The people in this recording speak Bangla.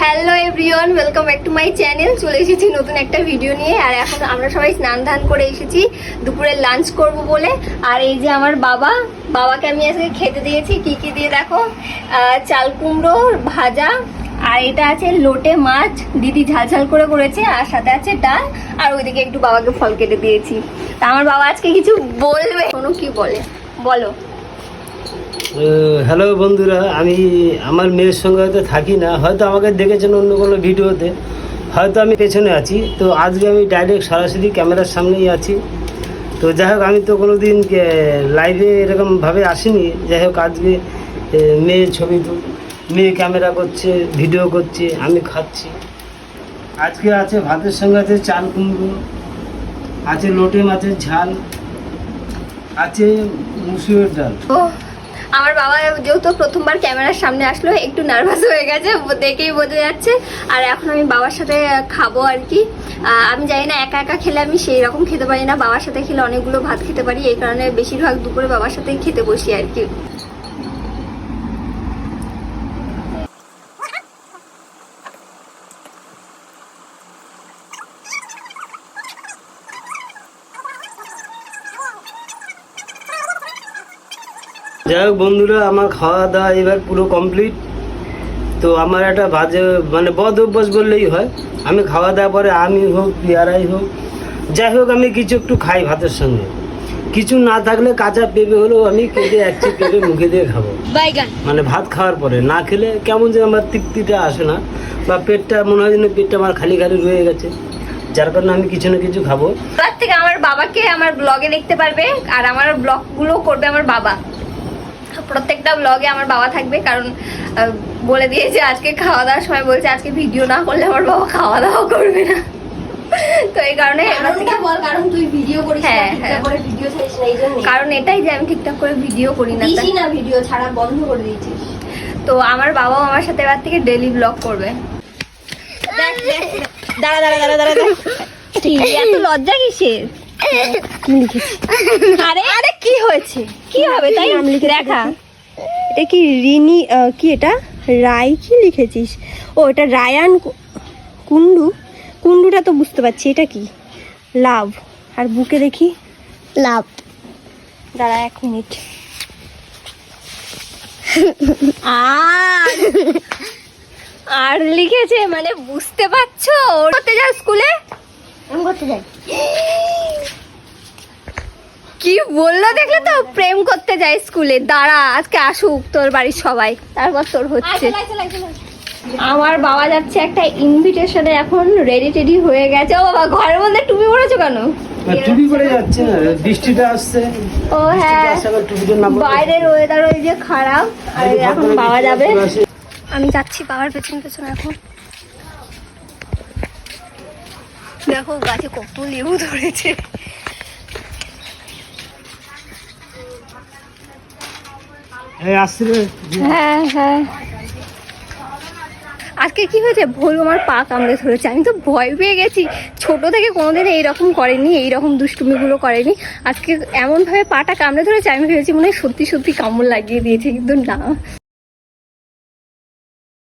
Hello everyone, welcome back to my channel. চলে এসেছি নতুন একটা ভিডিও নিয়ে। আর এখন আমরা সবাই স্নান ধান করে এসেছি দুপুরে লাঞ্চ করব বলে। আর এই যে আমার বাবাকে আমি আজকে খেতে দিয়েছি কি কি দিয়ে দেখো, চাল কুমড়ো ভাজা, আর এটা আছে লোটে মাছ, দিদি ঝাল করে করেছে, আর সাথে আছে ডাল, আর ওইদিকে একটু বাবাকে ফল কেটে দিয়েছি। তা আমার বাবা আজকে কিছু বলবে, কোনো কি বলো। হ্যালো বন্ধুরা, আমি আমার মেয়ের সঙ্গে হয়তো থাকি না, হয়তো আমাকে দেখেছেন অন্য কোনো ভিডিওতে, হয়তো আমি পেছনে আছি। তো আজকে আমি ডাইরেক্ট সরাসরি ক্যামেরার সামনেই আছি। তো যাই হোক, আমি তো কোনো দিন লাইভে এরকমভাবে আসিনি। যাই হোক, আজকে মেয়ের ছবি মেয়ে ক্যামেরা করছে, ভিডিও করছে, আমি খাচ্ছি। আজকে আছে ভাতের সঙ্গে আছে চাল কুমড়ো, আছে লোটে মাছের ঝাল, আছে মুসুরের ডাল। আমার বাবা যেহেতু প্রথমবার ক্যামেরার সামনে আসলো, একটু নার্ভাস হয়ে গেছে, দেখেই বোঝা যাচ্ছে। আর এখন আমি বাবার সাথে খাবো আর কি। আমি জানি না, একা একা খেলে আমি সেই রকম খেতে পারি না, বাবার সাথে খেলে অনেকগুলো ভাত খেতে পারি। এই কারণে বেশিরভাগ দুপুরে বাবার সাথেই খেতে বসি আর কি। যাই হোক বন্ধুরা, আমার খাওয়া দাওয়া এবার পুরো কমপ্লিট। তো আমার একটা বাজে বদ অভ্যাস বললেই হয়, আমি খাওয়া দাওয়া পরে আমি হোক পেয়ারাই হোক যাই হোক, আমি কিছু একটু খাই ভাতের সঙ্গে। কিছু না থাকলে কাঁচা পেঁপে হলেও আমি কেটে একটি পেঁপে মুখে দিয়ে খাবো। ভাত খাওয়ার পরে না খেলে কেমন যে আমার তৃপ্তিটা আসে না, বা পেটটা মনে হয় যেন পেটটা আমার খালি রয়ে গেছে, যার কারণে আমি কিছু না কিছু খাবো। তার থেকে আমার বাবাকে আমার ব্লগে দেখতে পারবে, আর আমার ব্লগগুলো করবে আমার বাবা। প্রত্যেকটা ব্লগে আমার বাবা থাকবে, কারণ বলে দিয়েছে আজকে খাওয়া দাওয়ার সময় বলছে আজকে ভিডিও না করলে আমার বাবা খাওয়া দাওয়া করবে না। তো এই কারণে কারণ তুই ভিডিও করিস না, ঠিকঠাক করে ভিডিও ছাড়িস না, এইজন্য। কারণ এটাই যে আমি ঠিকঠাক করে ভিডিও করি না, দিসই না, ভিডিও ছাড়া বন্ধ করে দিয়েছিস। তো আমার বাবাও আমার সাথে এবার থেকে ডেইলি ব্লগ করবে। দাঁড়া এত লজ্জা কিসের? আরে কি হয়েছে, কি হবে তাই দেখা। এটা কি রিনি, কি এটা রায় কি লিখেছিস? ও এটা রায়ান কুন্ডুটা তো বুঝতে পারছি। এটা কি লাভ, আর বুকে দেখি লাভ। দাঁড়া 1 মিনিট। আর লিখেছে, বুঝতে পারছো? করতে যাও স্কুলে, আমি করতে যাই। কি বললো দেখলে তো, প্রেম করতে যায় স্কুলে। দাঁড়া আজকে আসুক তোর বাড়ির সবাই, তারপর তোর হচ্ছে। আমার বাবা যাচ্ছে একটা ইনভিটেশনে, এখন রেডি হয়ে গেছে। ও বাবা, ঘরের মধ্যে টুপি পরেছো কেন? টুপি পরে যাচ্ছে, বৃষ্টিটা আসছে। ও হ্যাঁ, বাইরের ওয়েদার ওই যে খারাপ। আর এখন বাবা যাবে, আমি যাচ্ছি বাবার পেছন এখন। দেখো গাছে কত লেবু ধরেছে। হ্যাঁ, আজকে কি হয়েছে, ভোর আমার পা কামড়ে ধরেছে। আমি তো ভয় পেয়ে গেছি, ছোট থেকে কোনোদিন এইরকম করেনি, এইরকম দুষ্টুমিগুলো করেনি। আজকে এমনভাবে পাটা কামড়ে ধরেছে, আমি ভেবেছি মনে হয় সত্যি কামড় লাগিয়ে দিয়েছে, কিন্তু না।